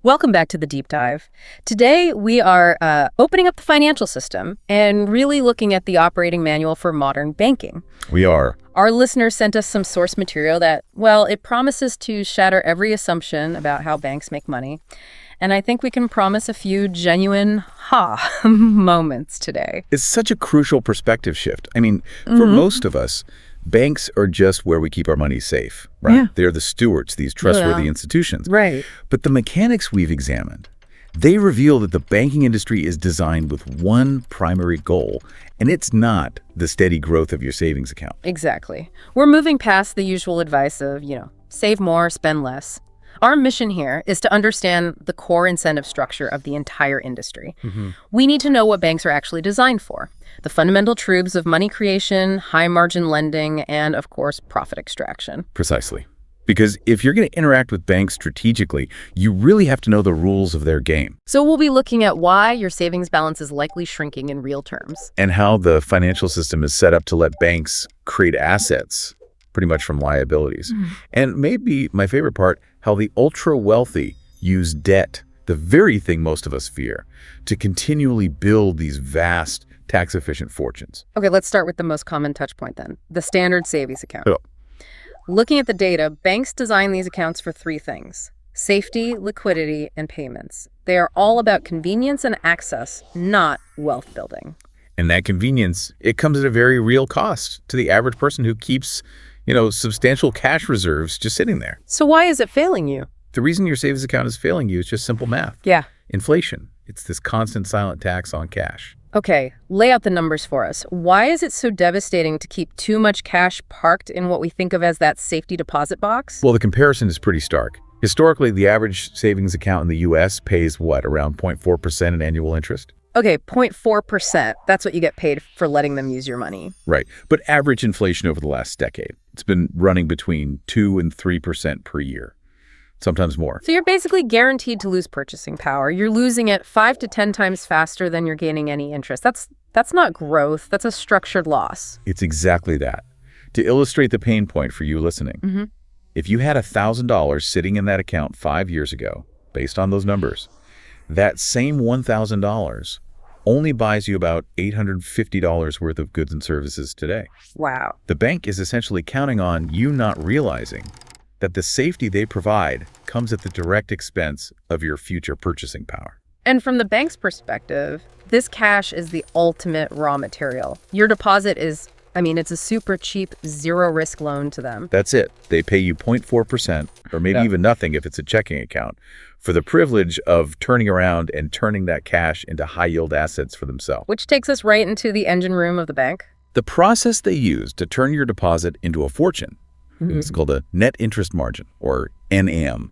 Welcome back to the Deep Dive. Today, we are opening up the financial system and really looking at the operating manual for modern banking. We are. Our listeners sent us some source material that, well, it promises to shatter every assumption about how banks make money. And I think we can promise a few genuine moments today. It's such a crucial perspective shift. I mean, for most of us, banks are just where we keep our money safe, right? Yeah. They're the stewards, these trustworthy institutions. Right. But the mechanics we've examined, they reveal that the banking industry is designed with one primary goal, and it's not the steady growth of your savings account. Exactly. We're moving past the usual advice of, save more, spend less. Our mission here is to understand the core incentive structure of the entire industry. We need to know what banks are actually designed for. The fundamental truths of money creation, high margin lending, and of course, profit extraction. Precisely. Because if you're going to interact with banks strategically, you really have to know the rules of their game. So we'll be looking at why your savings balance is likely shrinking in real terms. And how the financial system is set up to let banks create assets pretty much from liabilities. And maybe my favorite part, how the ultra-wealthy use debt, the very thing most of us fear, to continually build these vast tax-efficient fortunes. Okay, let's start with the most common touch point then, the standard savings account. Oh. Looking at the data, banks design these accounts for three things: safety, liquidity, and payments. They are all about convenience and access, not wealth building. And that convenience, it comes at a very real cost to the average person who keeps substantial cash reserves just sitting there. So why is it failing you? The reason your savings account is failing you is just simple math. Yeah. Inflation. It's this constant silent tax on cash. Okay, lay out the numbers for us. Why is it so devastating to keep too much cash parked in what we think of as that safety deposit box? Well, the comparison is pretty stark. Historically, the average savings account in the U.S. pays around 0.4% in annual interest? Okay, 0.4%. That's what you get paid for letting them use your money. Right. But average inflation over the last decade, it's been running between 2 and 3% per year, sometimes more. So you're basically guaranteed to lose purchasing power. You're losing it 5 to 10 times faster than you're gaining any interest. That's not growth. That's a structured loss. It's exactly that. To illustrate the pain point for you listening, if you had $1,000 sitting in that account 5 years ago, based on those numbers, that same $1,000 only buys you about $850 worth of goods and services today. Wow. The bank is essentially counting on you not realizing that the safety they provide comes at the direct expense of your future purchasing power. And from the bank's perspective, this cash is the ultimate raw material. Your deposit is, it's a super cheap, zero-risk loan to them. That's it. They pay you 0.4%, or maybe even nothing if it's a checking account, for the privilege of turning around and turning that cash into high-yield assets for themselves. Which takes us right into the engine room of the bank. The process they use to turn your deposit into a fortune is called a net interest margin, or NIM.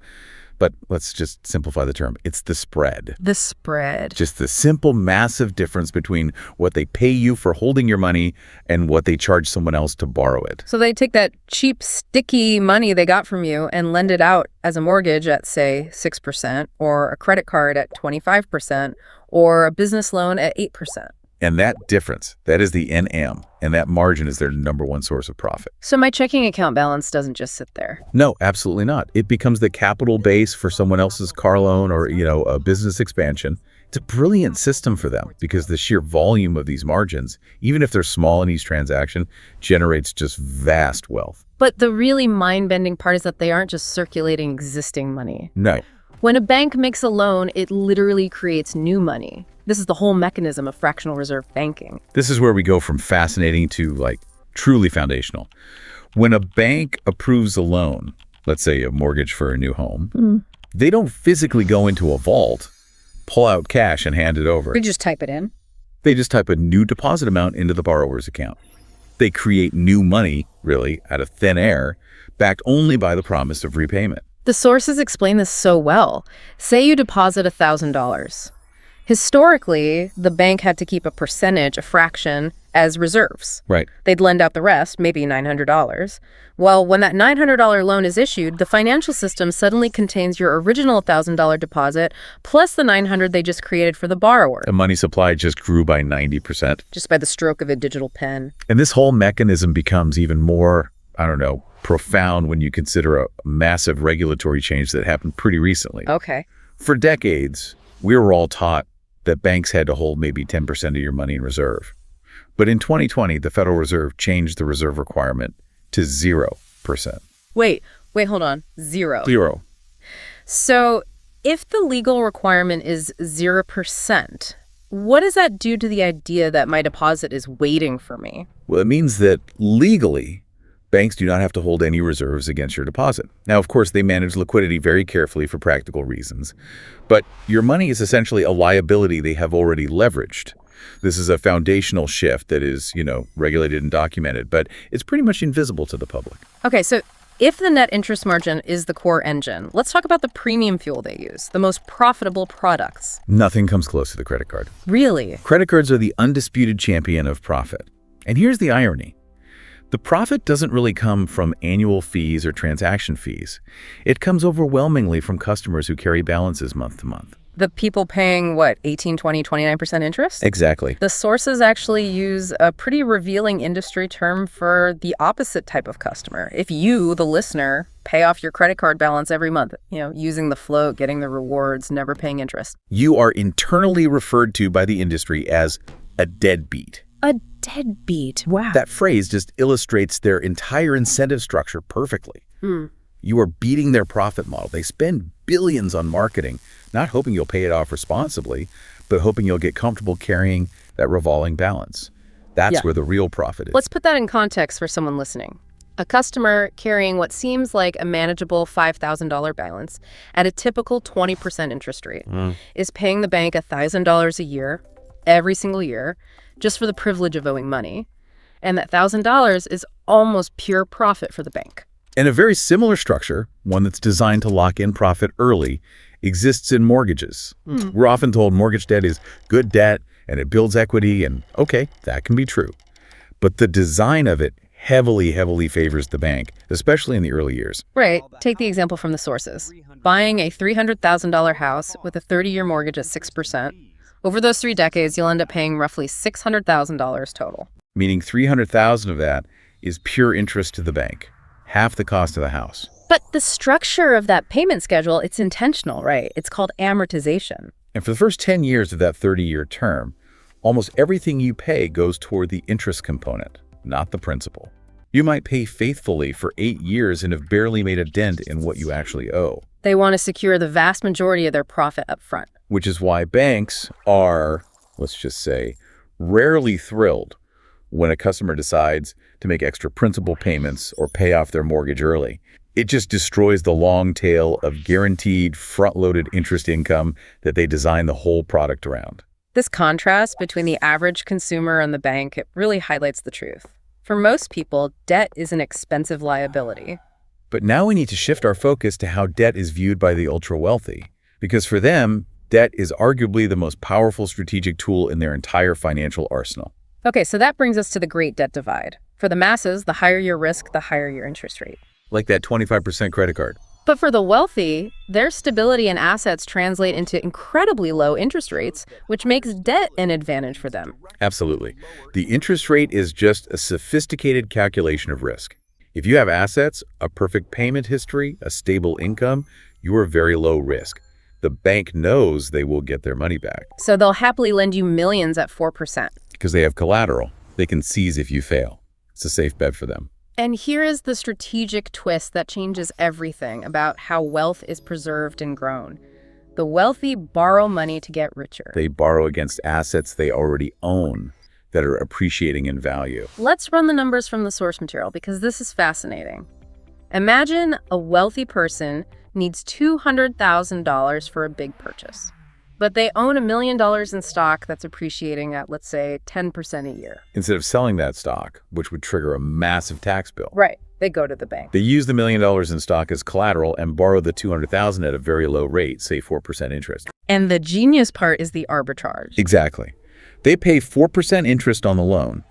But let's just simplify the term. It's the spread. The spread. Just the simple, massive difference between what they pay you for holding your money and what they charge someone else to borrow it. So they take that cheap, sticky money they got from you and lend it out as a mortgage at, say, 6%, or a credit card at 25%, or a business loan at 8%. And that difference, that is the NM, and that margin is their number one source of profit. So my checking account balance doesn't just sit there. No, absolutely not. It becomes the capital base for someone else's car loan or, a business expansion. It's a brilliant system for them because the sheer volume of these margins, even if they're small in each transaction, generates just vast wealth. But the really mind-bending part is that they aren't just circulating existing money. No. When a bank makes a loan, it literally creates new money. This is the whole mechanism of fractional reserve banking. This is where we go from fascinating to truly foundational. When a bank approves a loan, let's say a mortgage for a new home, they don't physically go into a vault, pull out cash and hand it over. We just type it in. They just type a new deposit amount into the borrower's account. They create new money, really, out of thin air, backed only by the promise of repayment. The sources explain this so well. Say you deposit $1,000. Historically, the bank had to keep a fraction, as reserves. Right. They'd lend out the rest, maybe $900. Well, when that $900 loan is issued, the financial system suddenly contains your original $1,000 deposit plus the $900 they just created for the borrower. The money supply just grew by 90%. Just by the stroke of a digital pen. And this whole mechanism becomes even more, profound when you consider a massive regulatory change that happened pretty recently. Okay. For decades, we were all taught that banks had to hold maybe 10% of your money in reserve. But in 2020, the Federal Reserve changed the reserve requirement to 0%. Wait, hold on. Zero. Zero. So if the legal requirement is 0%, what does that do to the idea that my deposit is waiting for me? Well, it means that legally, banks do not have to hold any reserves against your deposit. Now, of course, they manage liquidity very carefully for practical reasons, but your money is essentially a liability they have already leveraged. This is a foundational shift that is, regulated and documented, but it's pretty much invisible to the public. Okay, so if the net interest margin is the core engine, let's talk about the premium fuel they use, the most profitable products. Nothing comes close to the credit card. Really? Credit cards are the undisputed champion of profit. And here's the irony. The profit doesn't really come from annual fees or transaction fees. It comes overwhelmingly from customers who carry balances month to month. The people paying, 18, 20, 29% interest? Exactly. The sources actually use a pretty revealing industry term for the opposite type of customer. If you, the listener, pay off your credit card balance every month, using the float, getting the rewards, never paying interest. You are internally referred to by the industry as a deadbeat. A deadbeat. Wow. That phrase just illustrates their entire incentive structure perfectly. You are beating their profit model. They spend billions on marketing, not hoping you'll pay it off responsibly, but hoping you'll get comfortable carrying that revolving balance. That's where the real profit is. Let's put that in context for someone listening. A customer carrying what seems like a manageable $5,000 balance at a typical 20% interest rate is paying the bank $1,000 a year, every single year, just for the privilege of owing money. And that $1,000 is almost pure profit for the bank. And a very similar structure, one that's designed to lock in profit early, exists in mortgages. We're often told mortgage debt is good debt and it builds equity, and okay, that can be true. But the design of it heavily favors the bank, especially in the early years. Right. Take the example from the sources. Buying a $300,000 house with a 30-year mortgage at 6%. Over those 3 decades, you'll end up paying roughly $600,000 total. Meaning $300,000 of that is pure interest to the bank, half the cost of the house. But the structure of that payment schedule, it's intentional, right? It's called amortization. And for the first 10 years of that 30-year term, almost everything you pay goes toward the interest component, not the principal. You might pay faithfully for 8 years and have barely made a dent in what you actually owe. They want to secure the vast majority of their profit up front. Which is why banks are, let's just say, rarely thrilled when a customer decides to make extra principal payments or pay off their mortgage early. It just destroys the long tail of guaranteed front-loaded interest income that they design the whole product around. This contrast between the average consumer and the bank, it really highlights the truth. For most people, debt is an expensive liability. But now we need to shift our focus to how debt is viewed by the ultra-wealthy, because for them, debt is arguably the most powerful strategic tool in their entire financial arsenal. Okay, so that brings us to the great debt divide. For the masses, the higher your risk, the higher your interest rate. Like that 25% credit card. But for the wealthy, their stability and assets translate into incredibly low interest rates, which makes debt an advantage for them. Absolutely. The interest rate is just a sophisticated calculation of risk. If you have assets, a perfect payment history, a stable income, you are very low risk. The bank knows they will get their money back. So they'll happily lend you millions at 4%. Because they have collateral. They can seize if you fail. It's a safe bet for them. And here is the strategic twist that changes everything about how wealth is preserved and grown. The wealthy borrow money to get richer. They borrow against assets they already own that are appreciating in value. Let's run the numbers from the source material because this is fascinating. Imagine a wealthy person needs $200,000 for a big purchase, but they own $1 million in stock that's appreciating at, let's say, 10% a year. Instead of selling that stock, which would trigger a massive tax bill. Right. They go to the bank. They use the $1 million in stock as collateral and borrow the $200,000 at a very low rate, say 4% interest. And the genius part is the arbitrage. Exactly. They pay 4% interest on the loan,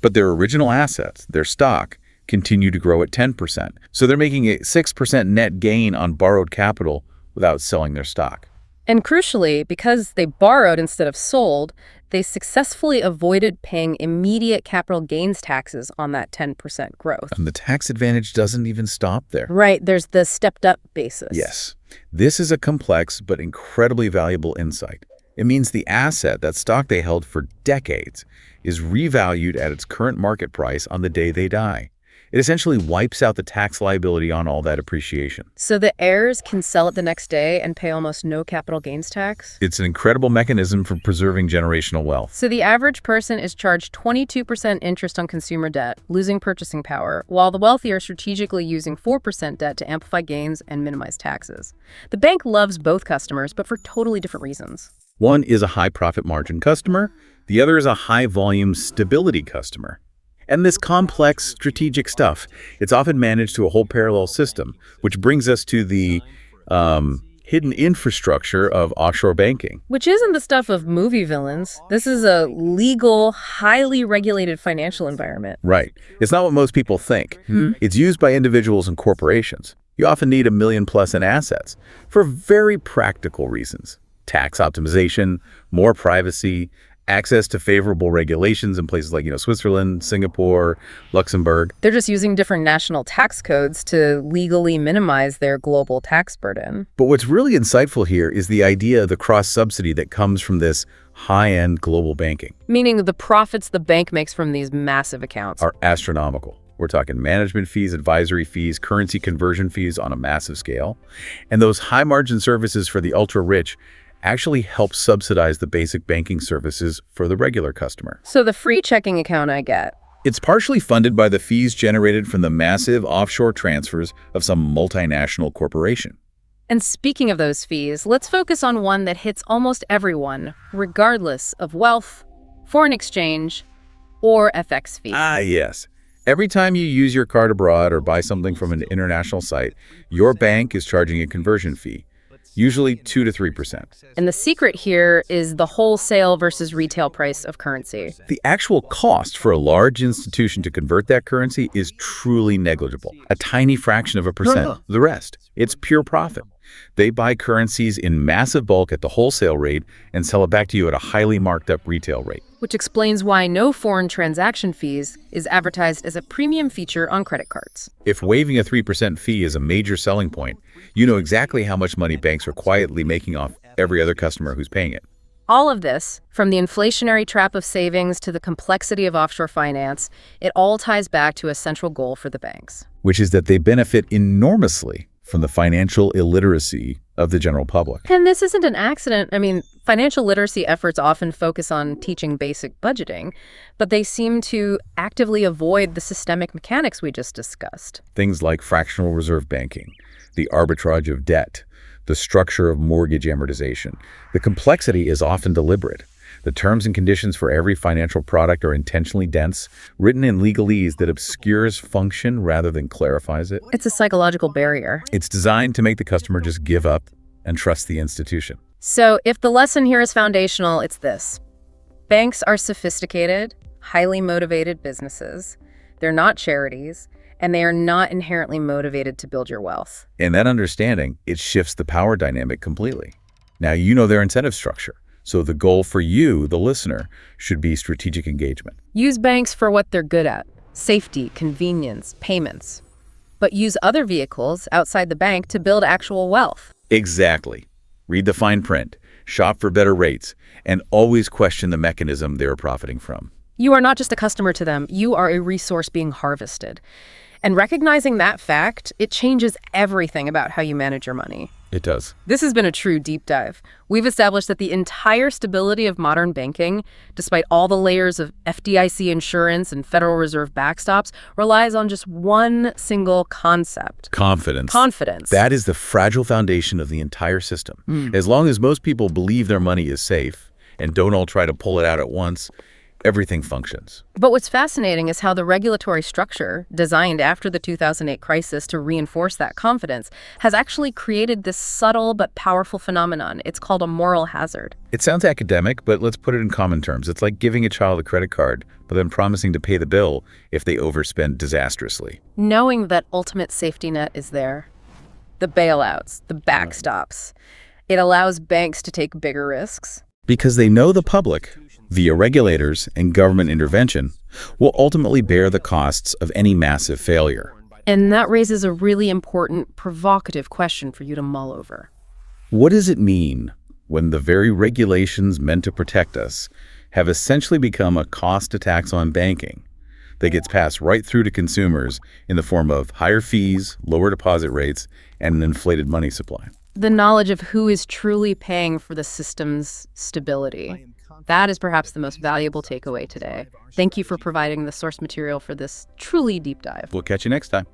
but their original assets, their stock, continue to grow at 10%. So they're making a 6% net gain on borrowed capital without selling their stock. And crucially, because they borrowed instead of sold, they successfully avoided paying immediate capital gains taxes on that 10% growth. And the tax advantage doesn't even stop there. Right, there's the stepped-up basis. Yes. This is a complex but incredibly valuable insight. It means the asset, that stock they held for decades, is revalued at its current market price on the day they die. It essentially wipes out the tax liability on all that appreciation. So the heirs can sell it the next day and pay almost no capital gains tax? It's an incredible mechanism for preserving generational wealth. So the average person is charged 22% interest on consumer debt, losing purchasing power, while the wealthy are strategically using 4% debt to amplify gains and minimize taxes. The bank loves both customers, but for totally different reasons. One is a high profit margin customer. The other is a high volume stability customer. And this complex strategic stuff, it's often managed to a whole parallel system, which brings us to the hidden infrastructure of offshore banking. Which isn't the stuff of movie villains. This is a legal, highly regulated financial environment. Right. It's not what most people think. It's used by individuals and corporations. You often need $1 million plus in assets for very practical reasons. Tax optimization, more privacy, access to favorable regulations in places like, Switzerland, Singapore, Luxembourg. They're just using different national tax codes to legally minimize their global tax burden. But what's really insightful here is the idea of the cross-subsidy that comes from this high-end global banking. Meaning the profits the bank makes from these massive accounts Are astronomical. We're talking management fees, advisory fees, currency conversion fees on a massive scale. And those high-margin services for the ultra-rich actually help subsidize the basic banking services for the regular customer. So the free checking account I get. It's partially funded by the fees generated from the massive offshore transfers of some multinational corporation. And speaking of those fees, let's focus on one that hits almost everyone, regardless of wealth, foreign exchange, or FX fees. Ah, yes. Every time you use your card abroad or buy something from an international site, your bank is charging a conversion fee, usually 2 to 3%. And the secret here is the wholesale versus retail price of currency. The actual cost for a large institution to convert that currency is truly negligible, a tiny fraction of a percent. The rest, it's pure profit. They buy currencies in massive bulk at the wholesale rate and sell it back to you at a highly marked up retail rate. Which explains why no foreign transaction fees is advertised as a premium feature on credit cards. If waiving a 3% fee is a major selling point, you know exactly how much money banks are quietly making off every other customer who's paying it. All of this, from the inflationary trap of savings to the complexity of offshore finance, it all ties back to a central goal for the banks. Which is that they benefit enormously from the financial illiteracy of the general public. And this isn't an accident. Financial literacy efforts often focus on teaching basic budgeting, but they seem to actively avoid the systemic mechanics we just discussed. Things like fractional reserve banking, the arbitrage of debt, the structure of mortgage amortization. The complexity is often deliberate. The terms and conditions for every financial product are intentionally dense, written in legalese that obscures function rather than clarifies it. It's a psychological barrier. It's designed to make the customer just give up and trust the institution. So if the lesson here is foundational, it's this. Banks are sophisticated, highly motivated businesses. They're not charities, and they are not inherently motivated to build your wealth. And that understanding, it shifts the power dynamic completely. Now you know their incentive structure. So the goal for you, the listener, should be strategic engagement. Use banks for what they're good at: safety, convenience, payments. But use other vehicles outside the bank to build actual wealth. Exactly. Read the fine print, shop for better rates, and always question the mechanism they're profiting from. You are not just a customer to them, you are a resource being harvested. And recognizing that fact, it changes everything about how you manage your money. It does. This has been a true deep dive. We've established that the entire stability of modern banking, despite all the layers of FDIC insurance and Federal Reserve backstops, relies on just one single concept. Confidence. Confidence. That is the fragile foundation of the entire system. As long as most people believe their money is safe and don't all try to pull it out at once, everything functions. But what's fascinating is how the regulatory structure, designed after the 2008 crisis to reinforce that confidence, has actually created this subtle but powerful phenomenon. It's called a moral hazard. It sounds academic, but let's put it in common terms. It's like giving a child a credit card, but then promising to pay the bill if they overspend disastrously. Knowing that ultimate safety net is there, the bailouts, the backstops, it allows banks to take bigger risks. Because they know the public via regulators and government intervention, will ultimately bear the costs of any massive failure. And that raises a really important, provocative question for you to mull over. What does it mean when the very regulations meant to protect us have essentially become a cost tax on banking that gets passed right through to consumers in the form of higher fees, lower deposit rates, and an inflated money supply? The knowledge of who is truly paying for the system's stability. That is perhaps the most valuable takeaway today. Thank you for providing the source material for this truly deep dive. We'll catch you next time.